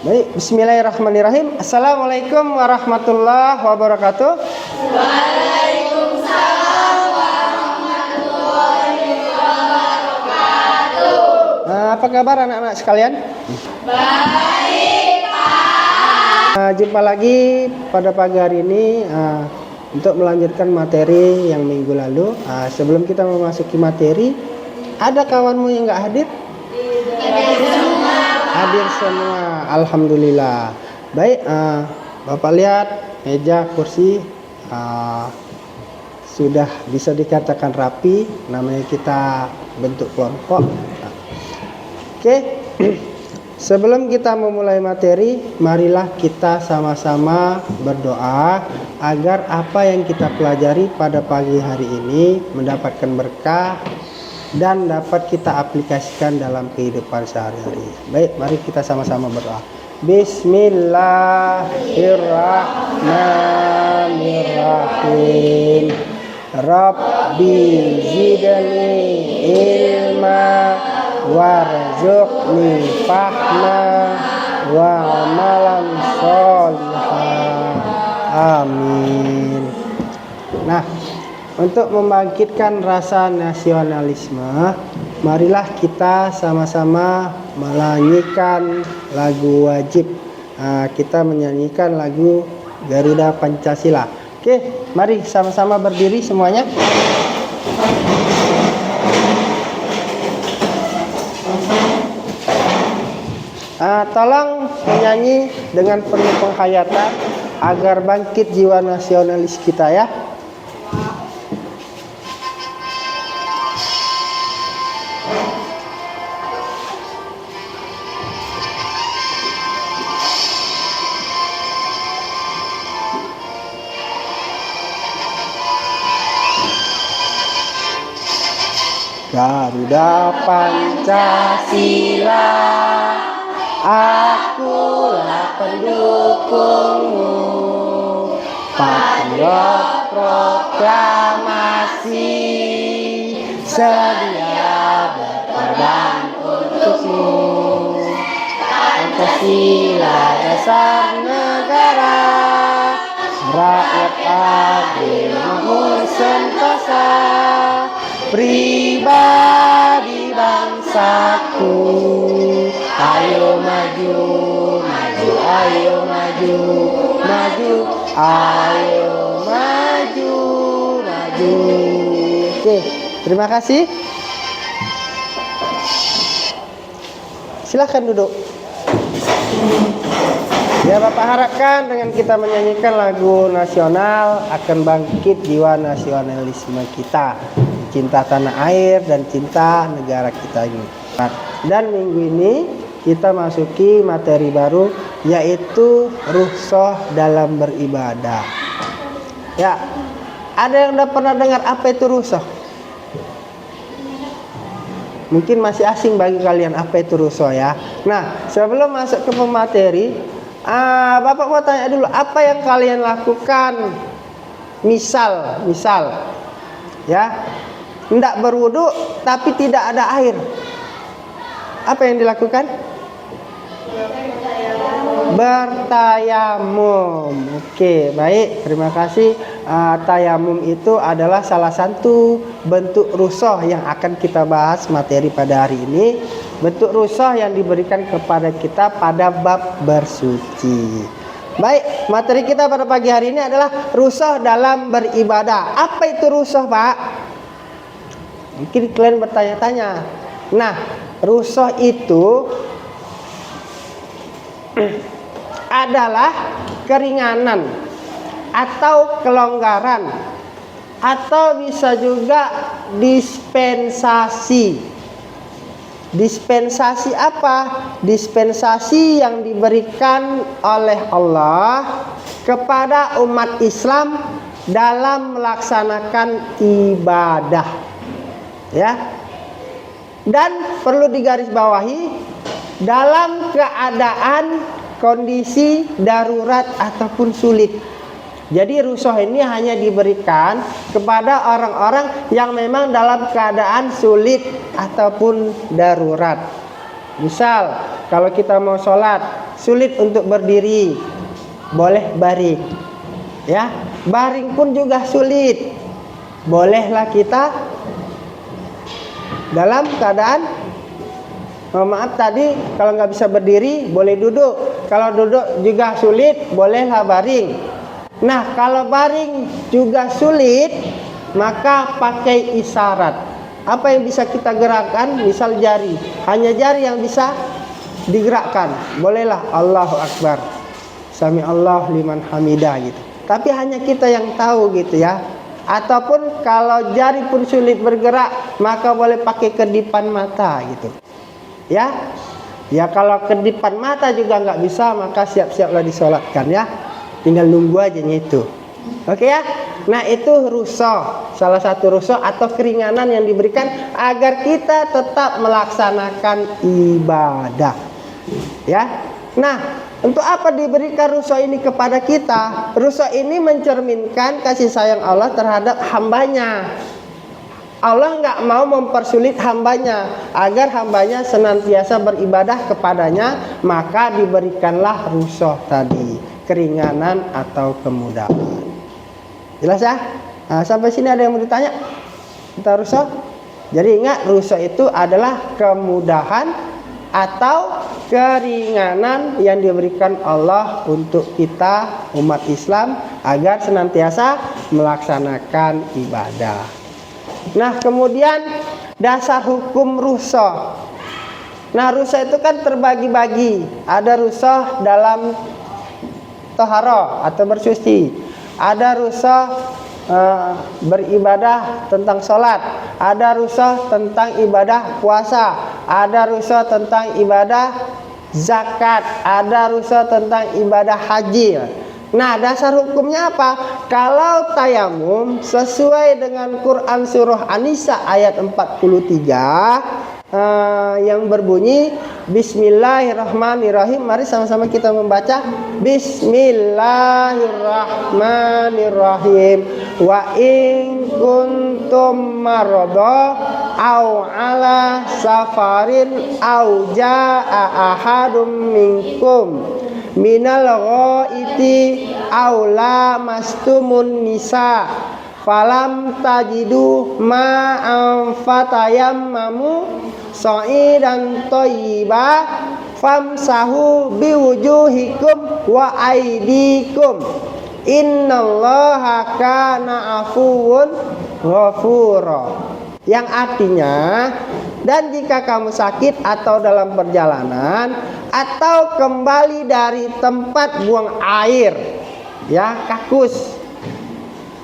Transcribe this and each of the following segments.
Baik, bismillahirrahmanirrahim. Assalamualaikum warahmatullahi wabarakatuh. Waalaikumsalam warahmatullahi wabarakatuh. Apa kabar anak-anak sekalian? Baik, Pak. Jumpa lagi pada pagi hari ini untuk melanjutkan materi yang minggu lalu. Sebelum kita memasuki materi, ada kawanmu yang nggak hadir? Hadir semua, alhamdulillah. Baik, Bapak lihat meja, kursi sudah bisa dikatakan rapi. Namanya kita bentuk kelompok. Oke, sebelum kita memulai materi, marilah kita sama-sama berdoa agar apa yang kita pelajari pada pagi hari ini mendapatkan berkah dan dapat kita aplikasikan dalam kehidupan sehari-hari. Baik, mari kita sama-sama berdoa. Bismillahirrahmanirrahim. Rabbi zidni ilma warzuqni fahma wa amalan sholihah. Amin. Nah, untuk membangkitkan rasa nasionalisme, marilah kita sama-sama menyanyikan lagu wajib. Kita menyanyikan lagu Garuda Pancasila. Oke, mari sama-sama berdiri semuanya. Tolong menyanyi dengan penuh penghayatan agar bangkit jiwa nasionalis kita ya. Garuda Pancasila, akulah pendukungmu. Patriot proklamasi, sedia berkorban untukmu. Pancasila dasar negara, rakyat adil makmur sentosa. Pribadi bangsaku, ayo maju, maju, ayo maju, maju, ayo maju, maju. Oke, terima kasih. Silahkan duduk. Ya, Bapak harapkan dengan kita menyanyikan lagu nasional akan bangkit jiwa nasionalisme kita, cinta tanah air dan cinta negara kita ini. Dan minggu ini kita masuki materi baru, yaitu rukhsah dalam beribadah. Ya, ada yang udah pernah dengar apa itu rukhsah? Mungkin masih asing bagi kalian apa itu rukhsah ya. Nah, sebelum masuk ke pemateri, Bapak mau tanya dulu, apa yang kalian lakukan? Misal, ya, hendak berwudu tapi tidak ada air. Apa yang dilakukan? Bertayamum. Oke, baik, terima kasih. Tayamum itu adalah salah satu bentuk rukhsah yang akan kita bahas materi pada hari ini. Bentuk rukhsah yang diberikan kepada kita pada bab bersuci. Baik, materi kita pada pagi hari ini adalah rukhsah dalam beribadah. Apa itu rukhsah, Pak? Mungkin kalian bertanya-tanya. Nah, rukhsah itu adalah keringanan atau kelonggaran, atau bisa juga dispensasi. Dispensasi apa? Dispensasi yang diberikan oleh Allah kepada umat Islam dalam melaksanakan ibadah. Ya. Dan perlu digarisbawahi, dalam keadaan kondisi darurat ataupun sulit. Jadi rukhsah ini hanya diberikan kepada orang-orang yang memang dalam keadaan sulit ataupun darurat. Misal, kalau kita mau sholat sulit untuk berdiri, boleh baring. Ya, baring pun juga sulit. Bolehlah kita dalam keadaan maaf tadi kalau nggak bisa berdiri boleh duduk. Kalau duduk juga sulit, bolehlah baring. Nah, kalau baring juga sulit, maka pakai isyarat. Apa yang bisa kita gerakkan? Misal jari, hanya jari yang bisa digerakkan. Bolehlah Allahu Akbar, Sami Allah liman hamidah gitu. Tapi hanya kita yang tahu gitu ya. Ataupun kalau jari pun sulit bergerak, maka boleh pakai kedipan mata gitu. Ya, ya kalau kedipan mata juga nggak bisa, maka siap-siaplah disolatkan ya. Tinggal nunggu aja itu. Oke ya. Nah itu rukhsah, salah satu rukhsah atau keringanan yang diberikan agar kita tetap melaksanakan ibadah. Ya. Nah, untuk apa diberikan rukhsah ini kepada kita? Rukhsah ini mencerminkan kasih sayang Allah terhadap hambanya. Allah nggak mau mempersulit hambanya agar hambanya senantiasa beribadah kepadanya, maka diberikanlah rukhsah tadi, keringanan atau kemudahan. Jelas ya? Nah, sampai sini ada yang mau ditanya tentang rukhsah? Jadi ingat, rukhsah itu adalah kemudahan atau keringanan yang diberikan Allah untuk kita umat Islam agar senantiasa melaksanakan ibadah. Nah, kemudian dasar hukum rukhsah. Nah, rukhsah itu kan terbagi-bagi. Ada rukhsah dalam taharah atau bersuci. Ada rukhsah beribadah tentang sholat. Ada rukhsah tentang ibadah puasa. Ada rukhsah tentang ibadah zakat. Ada rukhsah tentang ibadah haji. Nah, dasar hukumnya apa? Kalau tayamum sesuai dengan Quran surah An-Nisa ayat 43 yang berbunyi Bismillahirrahmanirrahim. Mari sama-sama kita membaca Bismillahirrahmanirrahim. Wa in kuntum maradha au ala safarin au jaa ahadum minkum minal ghaiti au lamastumun nisa falam tajidu ma'an fatayammamu sa'idan thayyiba famsahu biwujuhikum wa aydikum innallaha kana afuwun ghafura. Yang artinya, dan jika kamu sakit atau dalam perjalanan atau kembali dari tempat buang air, ya kakus,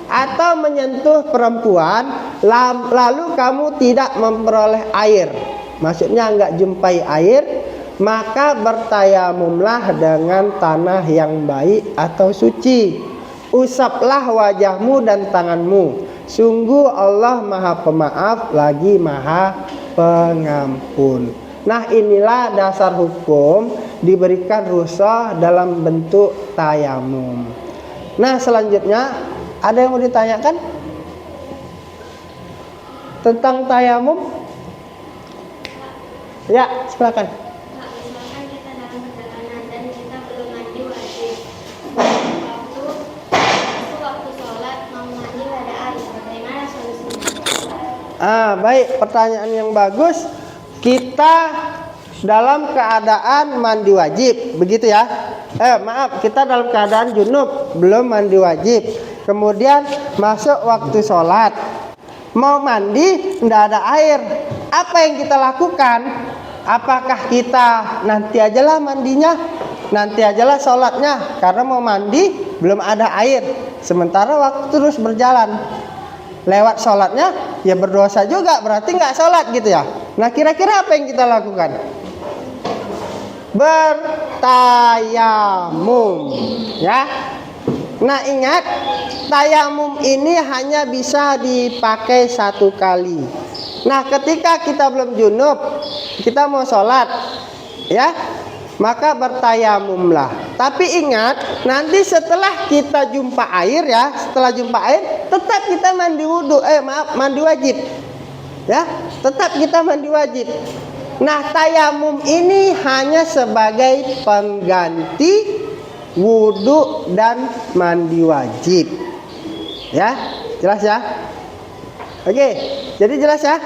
atau menyentuh perempuan lalu kamu tidak memperoleh air, maksudnya enggak jumpai air, maka bertayamumlah dengan tanah yang baik atau suci. Usaplah wajahmu dan tanganmu. Sungguh Allah Maha Pemaaf lagi Maha Pengampun. Nah, inilah dasar hukum diberikan rukhsah dalam bentuk tayamum. Nah, selanjutnya ada yang mau ditanyakan tentang tayamum? Ya, silakan. Misalkan kita dalam perjalanan dan kita belum mandi wajib. Waktu sholat mau mandi ada air. Bagaimana solusinya? Baik, pertanyaan yang bagus. Kita dalam keadaan mandi wajib, begitu ya? Maaf, kita dalam keadaan junub, belum mandi wajib. Kemudian masuk waktu sholat, mau mandi, tidak ada air. Apa yang kita lakukan? Apakah kita nanti ajalah mandinya, nanti ajalah sholatnya, karena mau mandi belum ada air. Sementara waktu terus berjalan, lewat sholatnya ya berdosa juga, berarti nggak sholat gitu ya. Nah, kira-kira apa yang kita lakukan? Bertayamum, ya. Nah, ingat, tayamum ini hanya bisa dipakai satu kali. Nah, ketika kita belum junub, kita mau sholat, ya, maka bertayamumlah. Tapi ingat, nanti setelah kita jumpa air, ya, setelah jumpa air, tetap kita mandi wudhu, mandi wajib, ya, tetap kita mandi wajib. Nah, tayamum ini hanya sebagai pengganti wudhu dan mandi wajib. Ya, jelas ya? Oke, jadi jelas ya?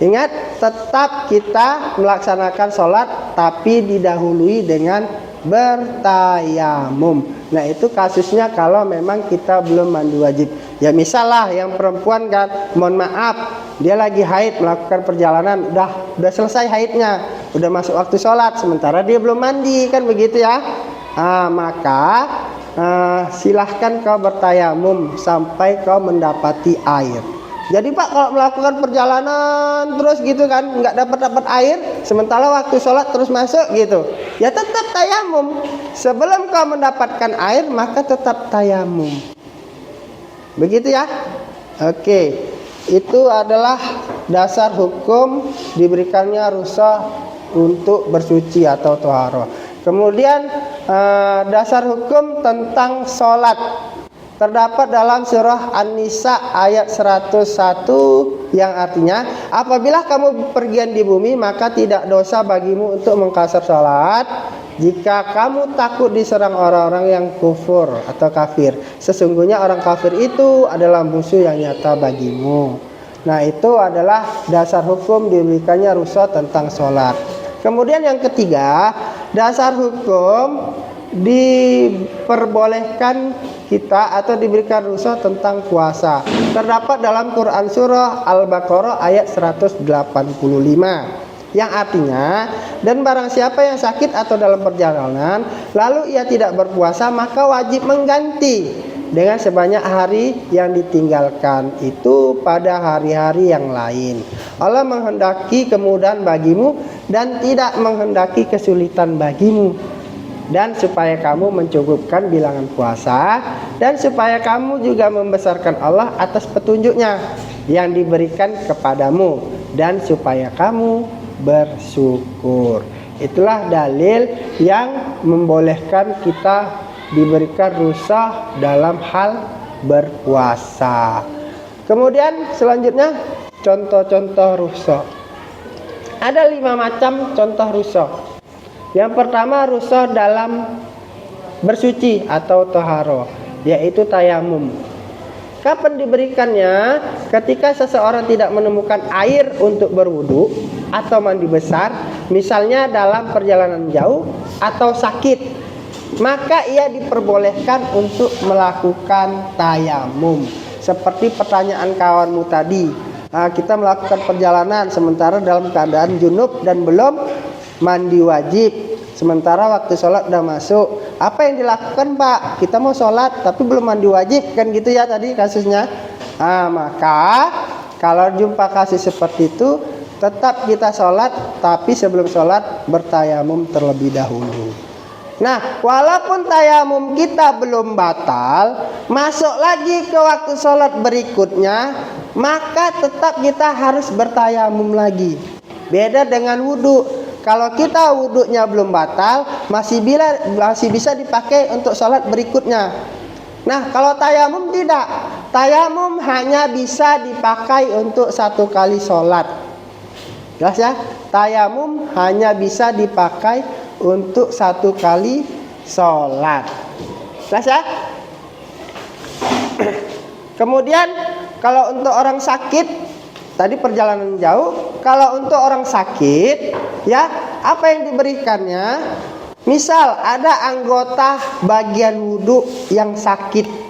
Ingat, tetap kita melaksanakan sholat tapi didahului dengan bertayamum. Nah, itu kasusnya kalau memang kita belum mandi wajib. Ya misal lah yang perempuan kan, mohon maaf, dia lagi haid melakukan perjalanan, udah selesai haidnya, udah masuk waktu sholat, sementara dia belum mandi, kan begitu ya. Maka silahkan kau bertayamum sampai kau mendapati air. Jadi Pak, kalau melakukan perjalanan terus gitu kan, nggak dapat air, sementara waktu sholat terus masuk gitu, ya tetap tayamum. Sebelum kau mendapatkan air, maka tetap tayamum. Begitu ya? Oke, itu adalah dasar hukum diberikannya rukhsah untuk bersuci atau toharoh. Kemudian dasar hukum tentang sholat terdapat dalam surah An-Nisa ayat 101 yang artinya, apabila kamu pergian di bumi maka tidak dosa bagimu untuk mengqasar sholat jika kamu takut diserang orang-orang yang kufur atau kafir. Sesungguhnya orang kafir itu adalah musuh yang nyata bagimu. Nah, itu adalah dasar hukum diberikannya rukhsah tentang sholat. Kemudian yang ketiga, dasar hukum diperbolehkan kita atau diberikan rukhsah tentang puasa. Terdapat dalam Quran surah Al-Baqarah ayat 185 yang artinya, dan barang siapa yang sakit atau dalam perjalanan lalu ia tidak berpuasa, maka wajib mengganti dengan sebanyak hari yang ditinggalkan itu pada hari-hari yang lain. Allah menghendaki kemudahan bagimu dan tidak menghendaki kesulitan bagimu, dan supaya kamu mencukupkan bilangan puasa, dan supaya kamu juga membesarkan Allah atas petunjuknya yang diberikan kepadamu, dan supaya kamu bersyukur. Itulah dalil yang membolehkan kita diberikan rukhsah dalam hal berpuasa. Kemudian selanjutnya contoh-contoh rukhsah. Ada 5 macam contoh rukhsah. Yang pertama, rukhsah dalam bersuci atau toharoh, yaitu tayamum. Kapan diberikannya? Ketika seseorang tidak menemukan air untuk berwudu atau mandi besar, misalnya dalam perjalanan jauh atau sakit, maka ia diperbolehkan untuk melakukan tayamum. Seperti pertanyaan kawanmu tadi, kita melakukan perjalanan sementara dalam keadaan junub dan belum mandi wajib, sementara waktu sholat udah masuk. Apa yang dilakukan Pak? Kita mau sholat tapi belum mandi wajib, kan gitu ya tadi kasusnya. Maka kalau jumpa kasus seperti itu, tetap kita sholat, tapi sebelum sholat bertayamum terlebih dahulu. Nah, walaupun tayamum kita belum batal, masuk lagi ke waktu sholat berikutnya, maka tetap kita harus bertayamum lagi. Beda dengan wudhu. Kalau kita wudhunya belum batal, masih bisa dipakai untuk sholat berikutnya. Nah, kalau tayamum tidak. Tayamum hanya bisa dipakai untuk 1 kali sholat. Jelas ya? Tayamum hanya bisa dipakai untuk 1 kali sholat. Jelas ya? Kemudian kalau untuk orang sakit, tadi perjalanan jauh. Kalau untuk orang sakit, ya, apa yang diberikannya? Misal ada anggota bagian wudhu yang sakit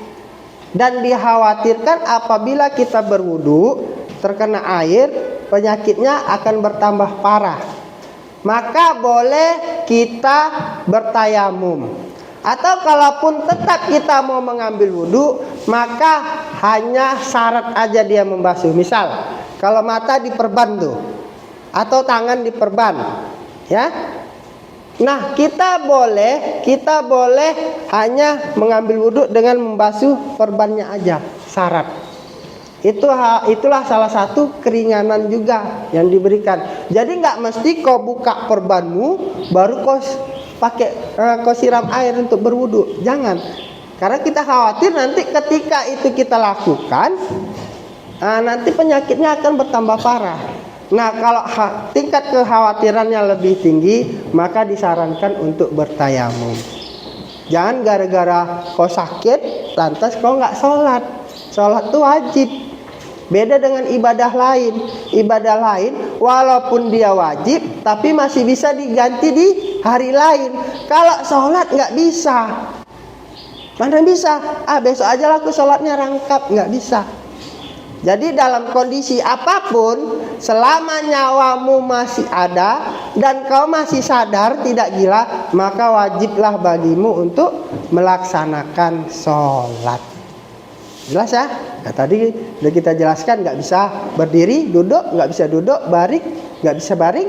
dan dikhawatirkan apabila kita berwudhu terkena air, penyakitnya akan bertambah parah. Maka boleh kita bertayamum. Atau kalaupun tetap kita mau mengambil wudhu, maka hanya syarat aja dia membasuh. Misal kalau mata diperban tuh, atau tangan diperban, ya. Nah, kita boleh hanya mengambil wudhu dengan membasuh perbannya aja, syarat. Itulah salah satu keringanan juga yang diberikan. Jadi nggak mesti kau buka perbanmu baru kau siram air untuk berwudhu. Jangan, karena kita khawatir nanti ketika itu kita lakukan, nanti penyakitnya akan bertambah parah. Nah, kalau tingkat kekhawatirannya lebih tinggi, maka disarankan untuk bertayamum. Jangan gara-gara kau sakit, lantas kau nggak sholat. Sholat itu wajib. Beda dengan ibadah lain. Ibadah lain, walaupun dia wajib, tapi masih bisa diganti di hari lain. Kalau sholat nggak bisa. Mana bisa? Besok aja lah aku sholatnya rangkap. Nggak bisa. Jadi dalam kondisi apapun, selama nyawamu masih ada dan kau masih sadar tidak gila, maka wajiblah bagimu untuk melaksanakan sholat. Jelas ya? Nah, tadi sudah kita jelaskan, nggak bisa berdiri, duduk, nggak bisa duduk, baring, nggak bisa baring,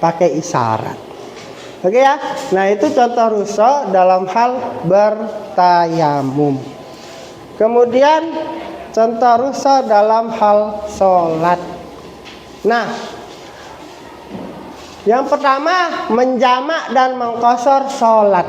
pakai isyarat. Oke ya? Nah, itu contoh ruso dalam hal bertayamum. Kemudian contoh rusa dalam hal sholat. Nah, yang pertama menjamak dan mengqashar sholat.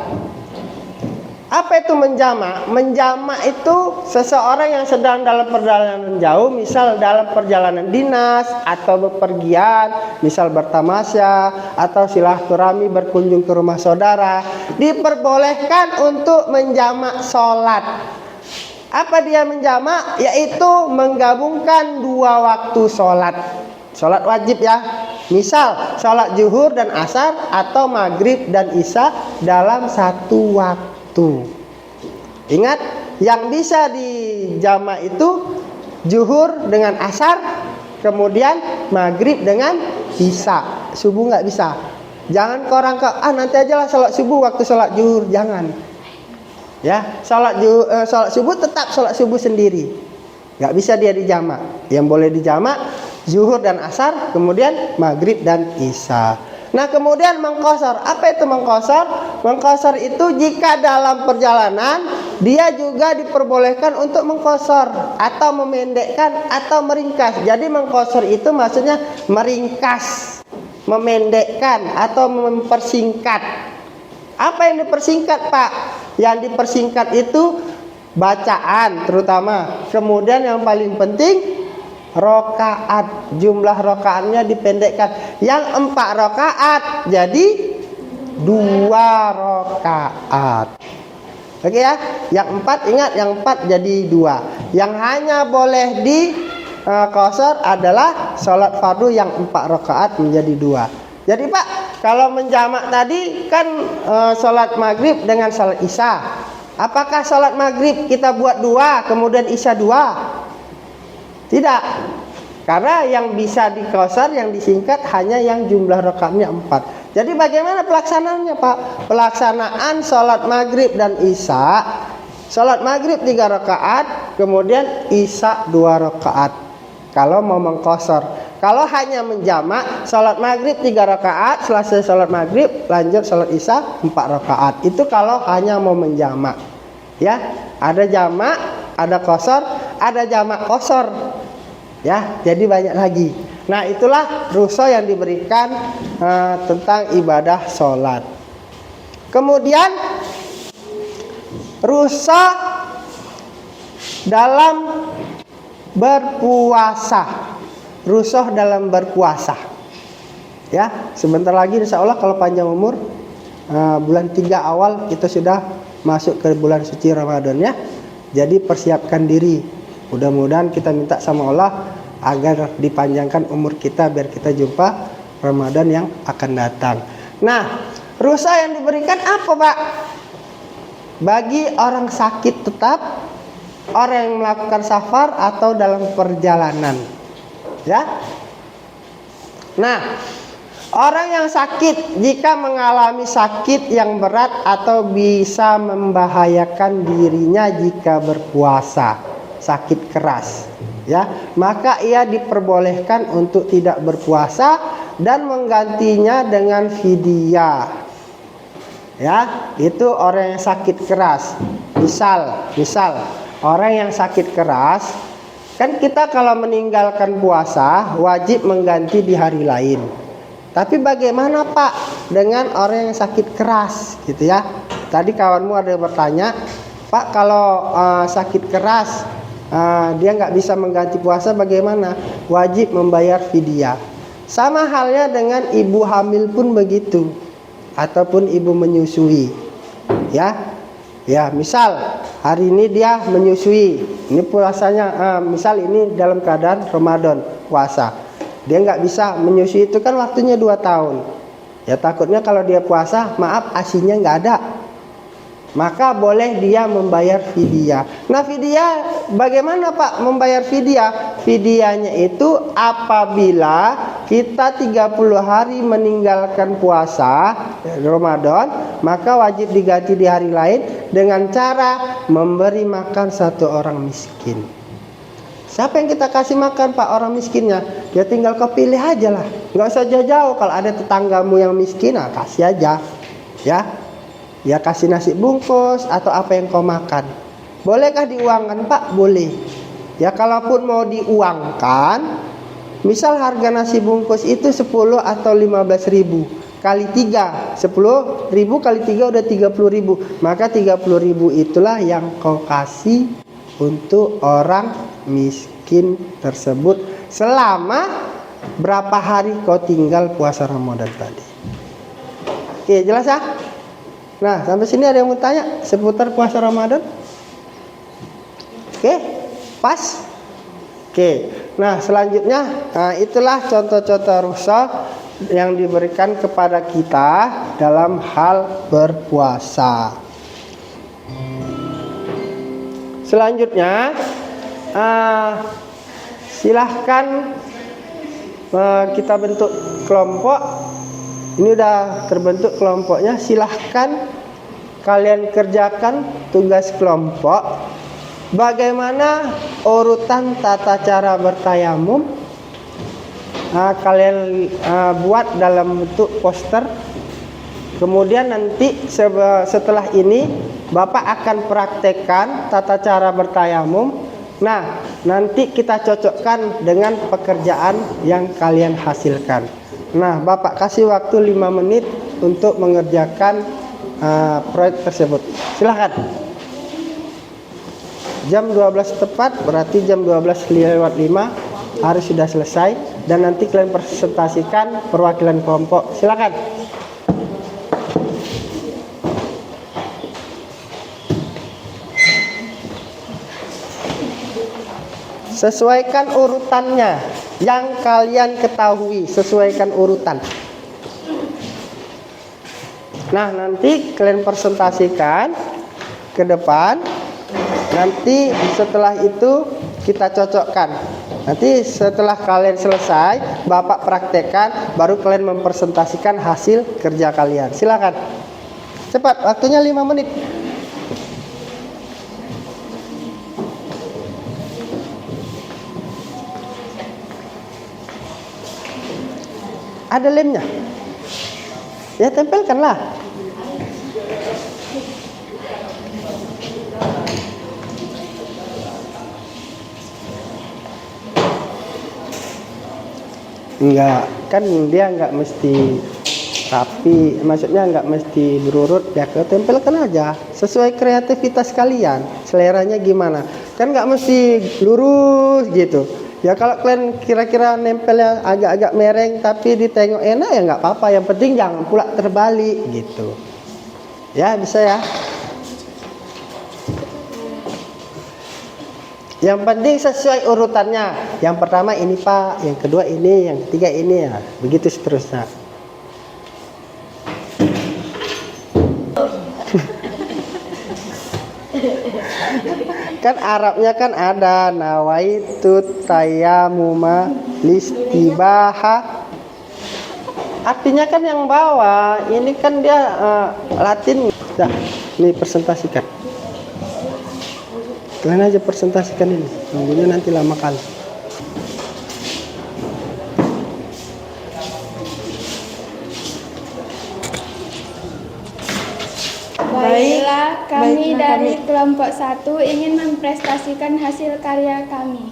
Apa itu menjamak? Menjamak itu seseorang yang sedang dalam perjalanan jauh, misal dalam perjalanan dinas atau bepergian, misal bertamasya atau silaturahmi berkunjung ke rumah saudara, diperbolehkan untuk menjamak sholat. Apa dia menjamak? Yaitu menggabungkan dua waktu sholat. Sholat wajib ya. Misal sholat zuhur dan asar atau maghrib dan isya dalam satu waktu. Ingat, yang bisa dijamak itu zuhur dengan asar, kemudian maghrib dengan isya. Subuh nggak bisa. Jangan korang nanti aja lah sholat subuh waktu sholat zuhur. Jangan. Ya, sholat subuh tetap sholat subuh sendiri, nggak bisa dia dijamak. Yang boleh dijamak zuhur dan asar, kemudian maghrib dan isya. Nah, kemudian mengqashar. Apa itu mengqashar? Mengqashar itu jika dalam perjalanan dia juga diperbolehkan untuk mengqashar atau memendekkan atau meringkas. Jadi mengqashar itu maksudnya meringkas, memendekkan atau mempersingkat. Apa yang dipersingkat, Pak? Yang dipersingkat itu bacaan terutama. Kemudian yang paling penting rokaat. Jumlah rokaatnya dipendekkan. Yang 4 rokaat jadi 2 rokaat. Oke ya. Yang 4 ingat, yang 4 jadi 2. Yang hanya boleh di qashar adalah sholat fardu yang 4 rokaat menjadi 2. Jadi Pak, kalau menjamak tadi kan sholat maghrib dengan sholat isya. Apakah sholat maghrib kita buat 2 kemudian isya 2? Tidak. Karena yang bisa diqashar, yang disingkat hanya yang jumlah rakaatnya 4. Jadi bagaimana pelaksanaannya Pak? Pelaksanaan sholat maghrib dan isya. Sholat maghrib 3 rakaat, kemudian isya 2 rakaat. Kalau mau mengqashar. Kalau hanya menjamak, sholat maghrib 3 rakaat, selesai sholat maghrib, lanjut sholat isya 4 rakaat. Itu kalau hanya mau menjamak. Ya, ada jamak, ada qashar, ada jamak qashar. Ya, jadi banyak lagi. Nah, itulah rukhsah yang diberikan tentang ibadah sholat. Kemudian rukhsah dalam berpuasa. Rukhsah dalam berpuasa. Ya, sebentar lagi insya Allah kalau panjang umur, bulan 3 awal kita sudah masuk ke bulan suci Ramadan ya. Jadi persiapkan diri. Mudah-mudahan kita minta sama Allah agar dipanjangkan umur kita biar kita jumpa Ramadan yang akan datang. Nah, rukhsah yang diberikan apa Pak? Bagi orang sakit tetap, orang yang melakukan safar atau dalam perjalanan. Ya. Nah, orang yang sakit jika mengalami sakit yang berat atau bisa membahayakan dirinya jika berpuasa, sakit keras, ya, maka ia diperbolehkan untuk tidak berpuasa dan menggantinya dengan fidyah. Ya, itu orang yang sakit keras. Misal orang yang sakit keras, kan kita kalau meninggalkan puasa wajib mengganti di hari lain. Tapi bagaimana Pak dengan orang yang sakit keras gitu ya? Tadi kawanmu ada yang bertanya, Pak kalau sakit keras dia nggak bisa mengganti puasa bagaimana? Wajib membayar fidyah. Sama halnya dengan ibu hamil pun begitu, ataupun ibu menyusui. Ya, misal hari ini dia menyusui, ini puasanya, misal ini dalam keadaan Ramadan puasa, dia nggak bisa menyusui, itu kan waktunya 2 tahun. Ya takutnya kalau dia puasa, maaf asinya nggak ada, maka boleh dia membayar fidyah. Nah fidyah bagaimana Pak membayar fidyah? Fidyahnya itu apabila kita 30 hari meninggalkan puasa Ramadan, maka wajib diganti di hari lain dengan cara memberi makan 1 orang miskin. Siapa yang kita kasih makan Pak? Orang miskinnya. Ya tinggal kau pilih aja lah, nggak usah jauh-jauh. Kalau ada tetanggamu yang miskin, nah kasih aja, ya kasih nasi bungkus atau apa yang kau makan. Bolehkah diuangkan Pak? Boleh. Ya kalaupun mau diuangkan, misal harga nasi bungkus itu 10 atau 15 ribu kali 3, 10 ribu kali 3 udah 30 ribu, maka 30 ribu itulah yang kau kasih untuk orang miskin tersebut selama berapa hari kau tinggal puasa Ramadan tadi. Oke, jelas ya? Nah, sampai sini ada yang mau tanya seputar puasa Ramadan? Oke, pas? Oke, nah selanjutnya, itulah contoh-contoh rukhsah yang diberikan kepada kita dalam hal berpuasa. Selanjutnya, silahkan kita bentuk kelompok. Ini udah terbentuk kelompoknya. Silahkan kalian kerjakan tugas kelompok. Bagaimana urutan tata cara bertayamum? Kalian buat dalam bentuk poster. Kemudian nanti setelah ini Bapak akan praktekkan tata cara bertayamum. Nah, nanti kita cocokkan dengan pekerjaan yang kalian hasilkan. Nah, Bapak kasih waktu 5 menit untuk mengerjakan proyek tersebut. Silahkan. Jam 12 tepat, berarti jam 12:05 harus sudah selesai. Dan nanti kalian presentasikan perwakilan kelompok. Silahkan. Sesuaikan urutannya yang kalian ketahui, sesuaikan urutan. Nah, nanti kalian presentasikan ke depan. Nanti setelah itu kita cocokkan. Nanti setelah kalian selesai, Bapak praktekkan, baru kalian mempresentasikan hasil kerja kalian. Silakan. Cepat, waktunya 5 menit. Ada lemnya? Ya tempelkanlah. Enggak, kan dia enggak mesti rapi, maksudnya enggak mesti berurut, ya ke tempelkan aja sesuai kreativitas kalian, seleranya gimana. Kan enggak mesti lurus gitu. Ya kalau kalian kira-kira nempelnya agak-agak mereng tapi ditengok enak ya nggak apa-apa. Yang penting jangan pula terbalik gitu. Ya bisa ya. Yang penting sesuai urutannya. Yang pertama ini Pak, yang kedua ini, yang ketiga ini ya. Begitu seterusnya. Kan Arabnya kan ada nawaitu tayamuma listibaha. Artinya kan yang bawah, ini kan dia Latin. Dah, ini presentasikan. Kalian aja presentasikan ini. Tunggunya nanti lama kali. Baiklah, kami dari kelompok 1 ingin mempresentasikan hasil karya kami.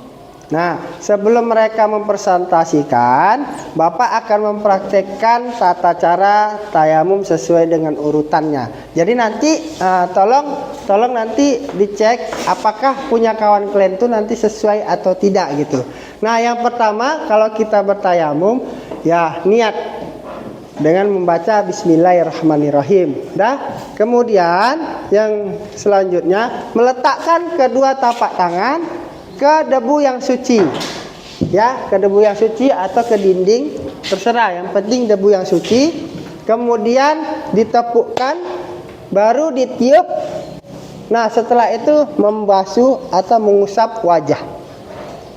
Nah, sebelum mereka mempresentasikan, Bapak akan mempraktekkan tata cara tayamum sesuai dengan urutannya. Jadi nanti tolong nanti dicek apakah punya kawan kalian itu nanti sesuai atau tidak gitu. Nah, yang pertama kalau kita bertayamum Ya, niat dengan membaca Bismillahirrahmanirrahim. Kemudian yang selanjutnya meletakkan kedua tapak tangan ke debu yang suci. Ya, ke debu yang suci atau ke dinding, terserah, yang penting debu yang suci. Kemudian ditepukkan, baru ditiup. Nah, setelah itu membasuh atau mengusap wajah.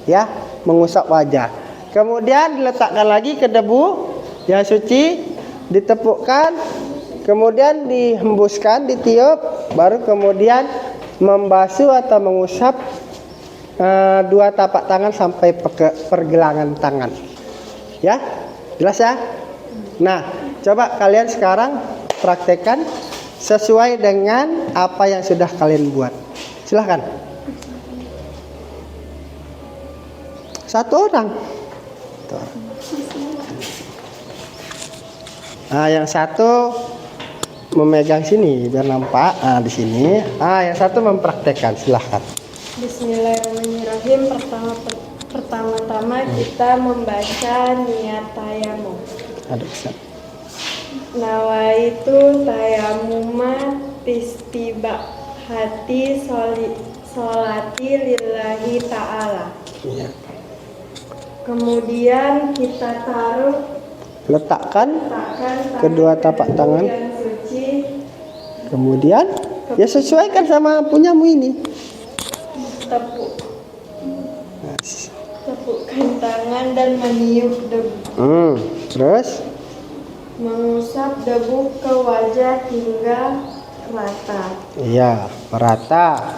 Ya, mengusap wajah. Kemudian diletakkan lagi ke debu yang suci, ditepukkan, kemudian dihembuskan, ditiup, baru kemudian membasuh atau mengusap dua tapak tangan sampai pergelangan tangan. Ya, jelas ya? Nah, coba kalian sekarang praktekkan sesuai dengan apa yang sudah kalian buat. Silahkan. Satu orang. Nah, yang satu memegang sini biar nampak. Nah, di sini. Yang satu mempraktekkan. Silahkan. Bismillahirrahmanirrahim. Pertama-tama kita membaca niat tayamum. Aduh, bisa. Nawaitu tayamuma tistiba hati solati lillahi ta'ala. Ya. Kemudian kita Letakkan letakkan kedua tapak tangan. yang suci, Kemudian ya sesuaikan sama punyamu ini. tepukkan tangan dan meniup debu. Terus Mengusap debu ke wajah hingga rata. iya, merata.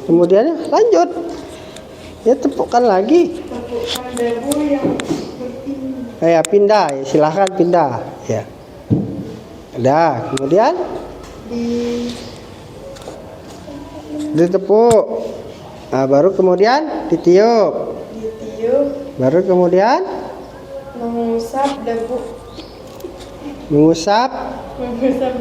Kemudian Lanjut. Ya, tepukkan lagi. tepukkan debu yang berpindah. Pindah. Ya, silahkan pindah. Ya. Ada. Kemudian ditepuk. Nah, baru kemudian ditiup. Baru kemudian Mengusap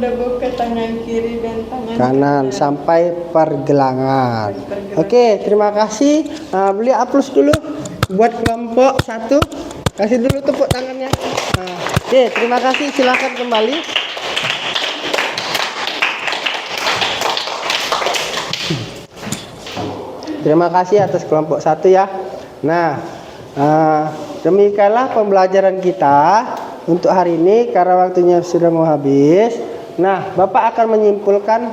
debu ke tangan kiri dan tangan kanan sampai pergelangan. Oke, terima kasih. Beliau aplaus dulu buat kelompok 1. Kasih dulu tepuk tangannya. Oke, terima kasih. Silakan kembali. Terima kasih atas kelompok 1 ya. Nah, demikianlah pembelajaran kita untuk hari ini karena waktunya sudah mau habis. Nah, Bapak akan menyimpulkan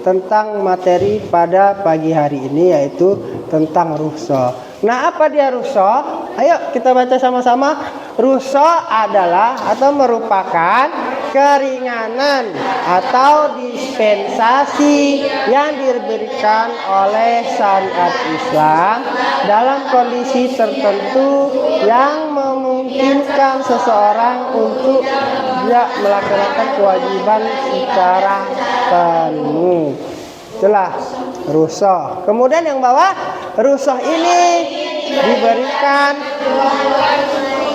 tentang materi pada pagi hari ini, yaitu tentang rukhsah. Nah, apa dia rukhsah? Ayo kita baca sama-sama. Rukhsah adalah atau merupakan keringanan atau dispensasi yang diberikan oleh syariat Islam dalam kondisi tertentu yang memungkinkan seseorang untuk tidak melaksanakan kewajiban secara penuh. Itulah rukhsah. Kemudian yang bawah, rukhsah ini diberikan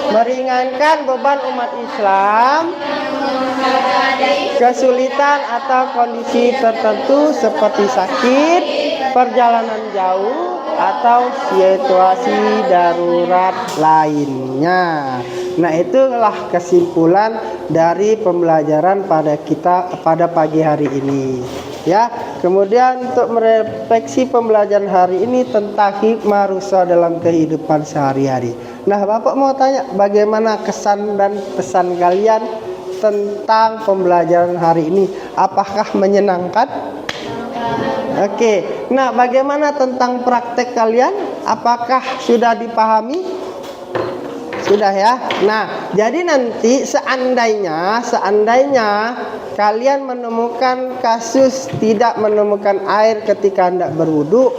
meringankan beban umat Islam kesulitan atau kondisi tertentu seperti sakit, perjalanan jauh, atau situasi darurat lainnya. Nah, itulah kesimpulan dari pembelajaran pada pagi hari ini. Ya, kemudian untuk merefleksi pembelajaran hari ini tentang hikmah rukhsah dalam kehidupan sehari-hari. Nah, Bapak mau tanya bagaimana kesan dan pesan kalian tentang pembelajaran hari ini? Apakah menyenangkan? Oke. Nah, bagaimana tentang praktek kalian? Apakah sudah dipahami? Sudah ya. Nah, jadi nanti seandainya kalian menemukan kasus tidak menemukan air ketika hendak berwudu,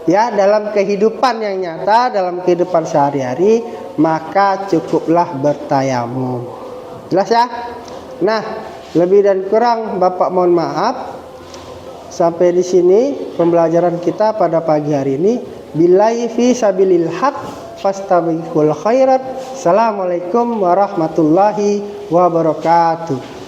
ya, dalam kehidupan yang nyata, dalam kehidupan sehari-hari, maka cukuplah bertayamum. Jelas ya? Nah, lebih dan kurang Bapak mohon maaf. Sampai di sini pembelajaran kita pada pagi hari ini. Billahi fi sabilil haq fastabiqul khairat. Assalamualaikum warahmatullahi wabarakatuh.